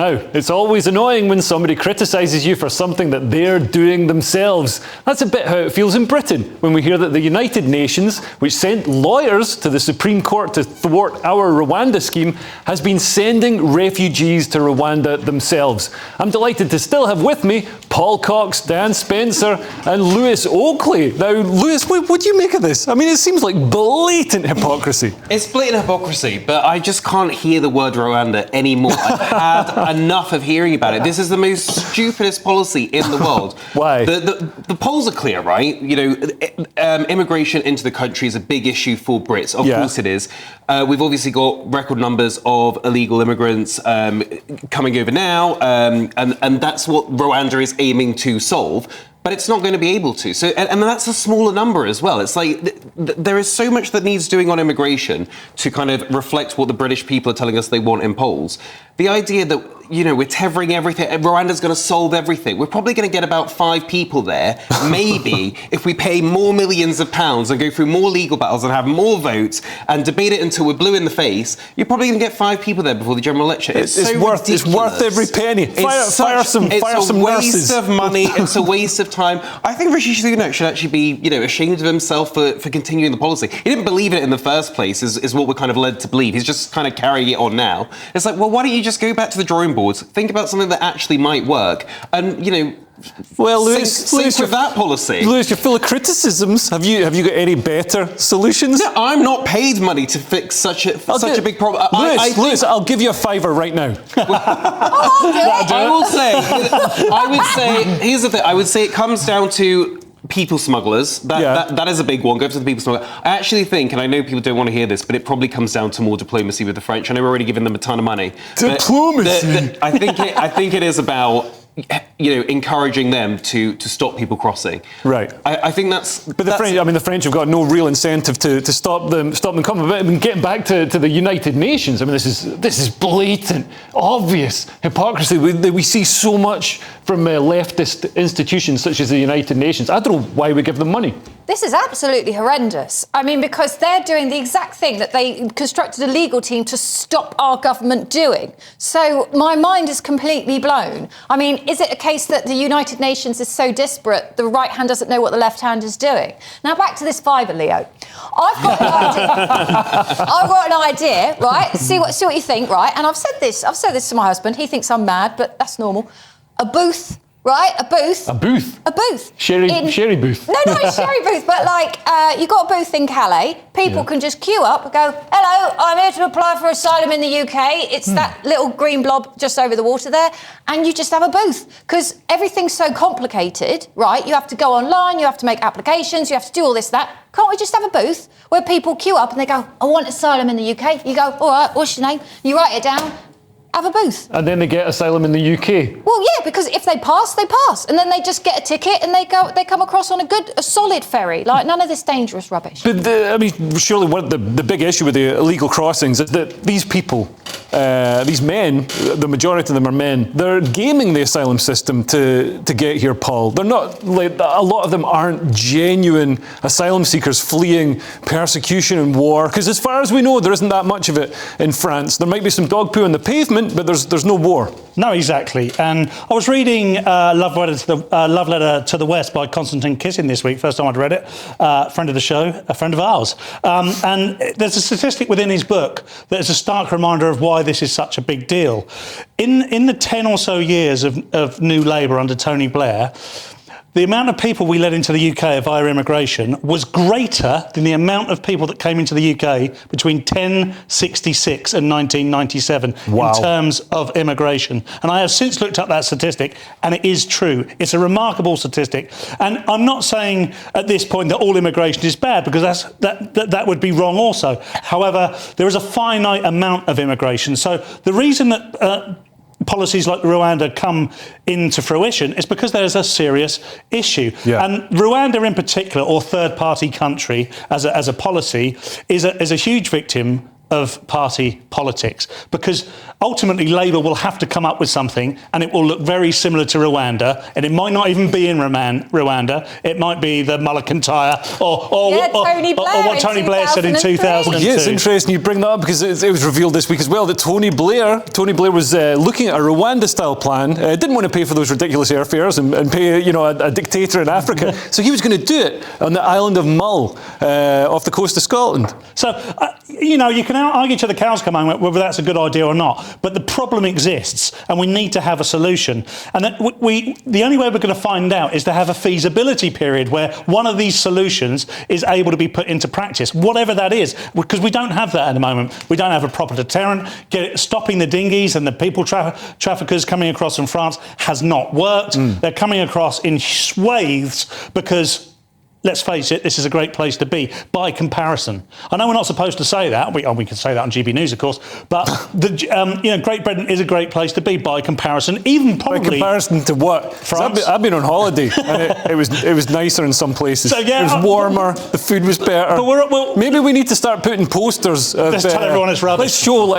Now, it's always annoying when somebody criticises you for something that they're doing themselves. That's a bit how it feels in Britain when we hear that the United Nations, which sent lawyers to the Supreme Court to thwart our Rwanda scheme, has been sending refugees to Rwanda themselves. I'm delighted to still have with me Paul Cox, Dan Spencer and Lewis Oakley. Now, Lewis, what do you make of this? I mean, it seems like blatant hypocrisy. It's blatant hypocrisy, but I just can't hear the word Rwanda anymore. I've had enough of hearing about it. This is the most stupidest policy in the world. Why? The polls are clear, right? You know, immigration into the country is a big issue for Brits. Of course it is. We've obviously got record numbers of illegal immigrants coming over now, and that's what Rwanda is aiming to solve. But it's not going to be able to. So, and that's a smaller number as well. It's like there is so much that needs doing on immigration to kind of reflect what the British people are telling us they want in polls. The idea that, you know, we're tethering everything, Rwanda's going to solve everything. We're probably going to get about 5 people there, maybe, if we pay more millions of pounds and go through more legal battles and have more votes and debate it until we're blue in the face. You're probably going to get 5 people there before the general election. It's worth every penny. Fire some nurses. It's a waste of money. It's a waste of time. I think Rishi Sunak should actually be, you know, ashamed of himself for continuing the policy. He didn't believe in it in the first place, is what we're kind of led to believe. He's just kind of carrying it on now. It's like, well, why don't you just go back to the drawing boards, think about something that actually might work, and, you know, sync with that policy. Lewis, you're full of criticisms. Have you got any better solutions? No, I'm not paid money to fix such a big problem. Lewis, I'll give you a $5 right now. I would say, here's the thing, I would say it comes down to people smugglers. That is a big one. Go to the people smuggler. I actually think, and I know people don't want to hear this, but it probably comes down to more diplomacy with the French. I know we're already giving them a ton of money. Diplomacy. I think it is about, you know, encouraging them to stop people crossing. Right. I think that's. But the French have got no real incentive to stop them coming. But I mean, getting back to the United Nations, I mean, this is blatant, obvious hypocrisy. We see so much from leftist institutions such as the United Nations. I don't know why we give them money. This is absolutely horrendous. I mean, because they're doing the exact thing that they constructed a legal team to stop our government doing. So my mind is completely blown. I mean, is it a case that the United Nations is so disparate the right hand doesn't know what the left hand is doing? Now, back to this $5, Leo. I've got an idea, right? See what you think, right? And I've said this to my husband. He thinks I'm mad, but that's normal. A booth. Right, a booth. A booth? A booth. Sherry booth. No, not a sherry booth, but like, you got a booth in Calais. People can just queue up and go, hello, I'm here to apply for asylum in the UK. It's that little green blob just over the water there. And you just have a booth. Because everything's so complicated, right? You have to go online, you have to make applications, you have to do all this, that. Can't we just have a booth where people queue up and they go, I want asylum in the UK? You go, all right, what's your name? You write it down. Have a booth. And then they get asylum in the UK. Well, yeah, because if they pass, they pass. And then they just get a ticket and they come across on a solid ferry. Like, none of this dangerous rubbish. But, surely the big issue with the illegal crossings is that these people, these men, the majority of them are men, they're gaming the asylum system to get here, Paul. They're not, like, a lot of them aren't genuine asylum seekers fleeing persecution and war. Because as far as we know, there isn't that much of it in France. There might be some dog poo on the pavement, but there's no war. No, exactly. And I was reading Love Letter to the West by Konstantin Kisin this week. First time I'd read it. Friend of the show, a friend of ours. And there's a statistic within his book that is a stark reminder of why this is such a big deal. In the 10 or so years of New Labour under Tony Blair, the amount of people we let into the UK via immigration was greater than the amount of people that came into the UK between 1066 and 1997 in terms of immigration. And I have since looked up that statistic, and it is true. It's a remarkable statistic. And I'm not saying at this point that all immigration is bad, because that would be wrong also. However, there is a finite amount of immigration. So the reason that policies like Rwanda come into fruition is because there's a serious issue. And Rwanda in particular, or third-party country as a policy, is a huge victim of party politics, because ultimately Labour will have to come up with something, and it will look very similar to Rwanda, and it might not even be in Rwanda. It might be the Mullah-Kintyre or what Tony Blair said in 2002. Yeah, it's interesting you bring that up, because it was revealed this week as well that Tony Blair was looking at a Rwanda-style plan. Didn't want to pay for those ridiculous airfares and pay a dictator in Africa, so he was going to do it on the island of Mull, off the coast of Scotland. So you can argue till the cows come home whether that's a good idea or not, but the problem exists, and we need to have a solution. And that the only way we're going to find out is to have a feasibility period where one of these solutions is able to be put into practice, whatever that is, because we don't have that at the moment. We don't have a proper deterrent. Stopping the dinghies and the people traffickers coming across from France has not worked. They're coming across in swathes because, let's face it, this is a great place to be by comparison. I know we're not supposed to say that. We can say that on GB News, of course. But Great Britain is a great place to be by comparison. Even probably by comparison to what? France. I've been on holiday, and it was nicer in some places. So, yeah, it was warmer. The food was better. But maybe we need to start putting posters. Let's tell everyone it's rubbish. Let's show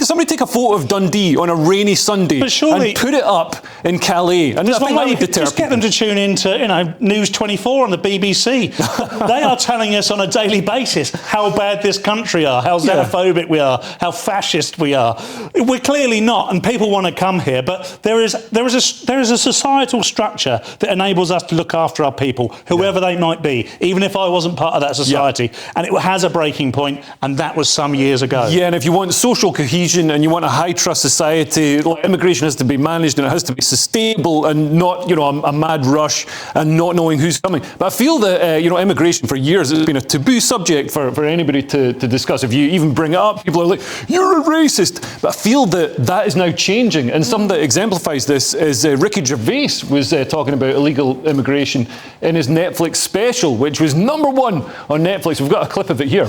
somebody take a photo of Dundee on a rainy Sunday and put it up in Calais. And just get them to tune into News 24 on the BBC. They are telling us on a daily basis how bad this country are, how xenophobic we are, how fascist we are. We're clearly not, and people want to come here, but there is a societal structure that enables us to look after our people, whoever they might be, even if I wasn't part of that society. And it has a breaking point, and that was some years ago. Yeah, and if you want social cohesion and you want a high trust society, immigration has to be managed and it has to be sustainable and not a mad rush and not knowing who's coming. But I feel that immigration for years has been a taboo subject for anybody to discuss. If you even bring it up, people are like, you're a racist. But I feel that is now changing. And something that exemplifies this is Ricky Gervais was talking about illegal immigration in his Netflix special, which was #1 on Netflix. We've got a clip of it here.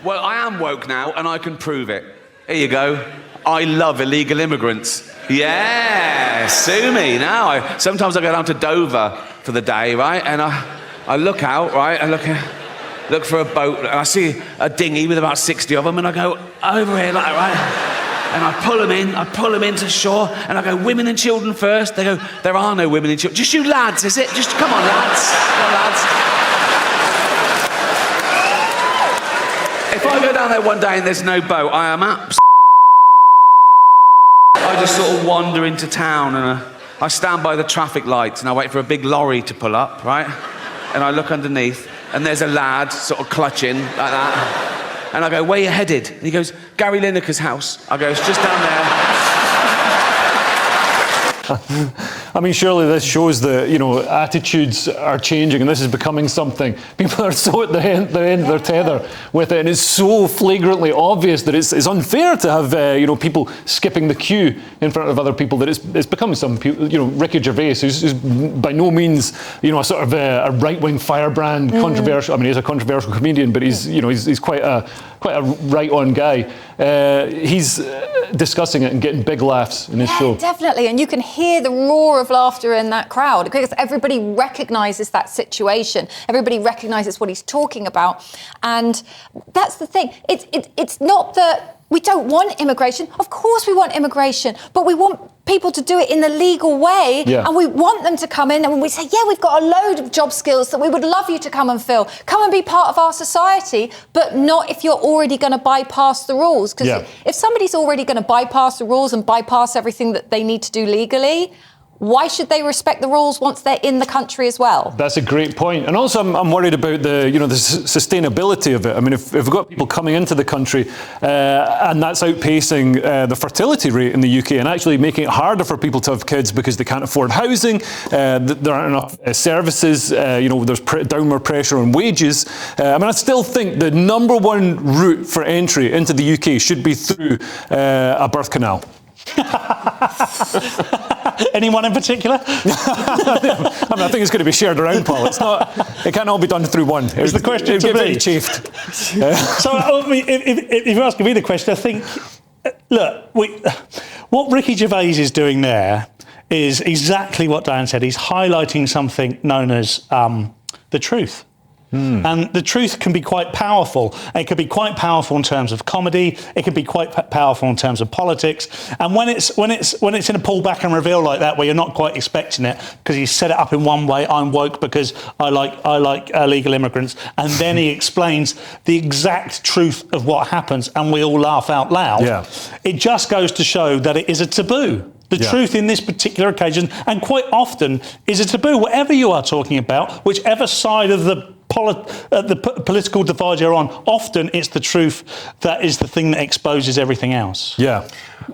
Well, I am woke now, and I can prove it. Here you go. I love illegal immigrants. Yeah, sue me now. Sometimes I go down to Dover for the day, right? And I look out, right? I look for a boat, and I see a dinghy with about 60 of them, and I go over here, like, right? And I pull them into shore, and I go, women and children first. They go, there are no women and children. Just you lads, is it? Just come on, lads. Come on, lads. If I go down there one day and there's no boat, I am I just sort of wander into town, and I stand by the traffic lights, and I wait for a big lorry to pull up, right? And I look underneath, and there's a lad sort of clutching like that. And I go, where you headed? And he goes, Gary Lineker's house. I go, it's just down there. I mean, surely this shows that, attitudes are changing and this is becoming something. People are so at the end of their tether with it, and it's so flagrantly obvious that it's unfair to have, people skipping the queue in front of other people, that it's becoming some people, Ricky Gervais, who's by no means, a sort of a right-wing firebrand, controversial. I mean, he's a controversial comedian, but he's quite a right-on guy. He's discussing it and getting big laughs in his show. Definitely, and you can hear the roar of laughter in that crowd because everybody recognises that situation. Everybody recognises what he's talking about, and that's the thing. It's not that we don't want immigration. Of course we want immigration, but we want people to do it in the legal way, and we want them to come in, and when we say, we've got a load of job skills that we would love you to come and fill, come and be part of our society, but not if you're already going to bypass the rules. Because if somebody's already going to bypass the rules and bypass everything that they need to do legally, why should they respect the rules once they're in the country as well? That's a great point. And also I'm worried about the sustainability of it. I mean, if we've got people coming into the country and that's outpacing the fertility rate in the UK and actually making it harder for people to have kids because they can't afford housing, there aren't enough services, there's downward pressure on wages. I still think the #1 route for entry into the UK should be through a birth canal. Anyone in particular? I think it's going to be shared around, Paul. It can't all be done through one. It's the question to get me. very chafed. So, if you're asking me the question, I think, look, what Ricky Gervais is doing there is exactly what Dan said. He's highlighting something known as the truth. And the truth can be quite powerful. It can be quite powerful in terms of comedy. It can be quite powerful in terms of politics. And when it's in a pullback and reveal like that, where you're not quite expecting it, because he set it up in one way, I'm woke because I like illegal immigrants, and then he explains the exact truth of what happens, and we all laugh out loud. Yeah. It just goes to show that it is a taboo. The truth in this particular occasion, and quite often, is a taboo. Whatever you are talking about, whichever side of the political divide you're on, often it's the truth that is the thing that exposes everything else. Yeah.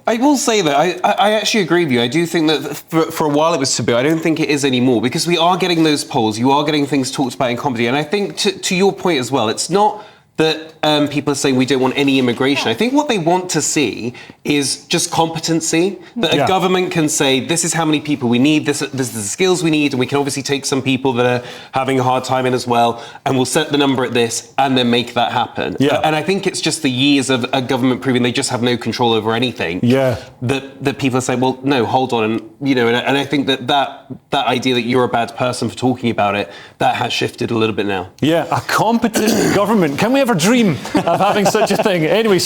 I will say that I actually agree with you. I do think that for a while it was taboo. I don't think it is anymore, because we are getting those polls. You are getting things talked about in comedy. And I think to your point as well, it's not that people are saying we don't want any immigration. I think what they want to see is just competency, that a government can say, this is how many people we need, this is the skills we need, and we can obviously take some people that are having a hard time in as well, and we'll set the number at this, and then make that happen. Yeah. And I think it's just the years of a government proving they just have no control over anything. Yeah. That people say, well, no, hold on, and I think that idea that you're a bad person for talking about it, that has shifted a little bit now. Yeah, a competent government. Can we ever dream of having such a thing? Anyway,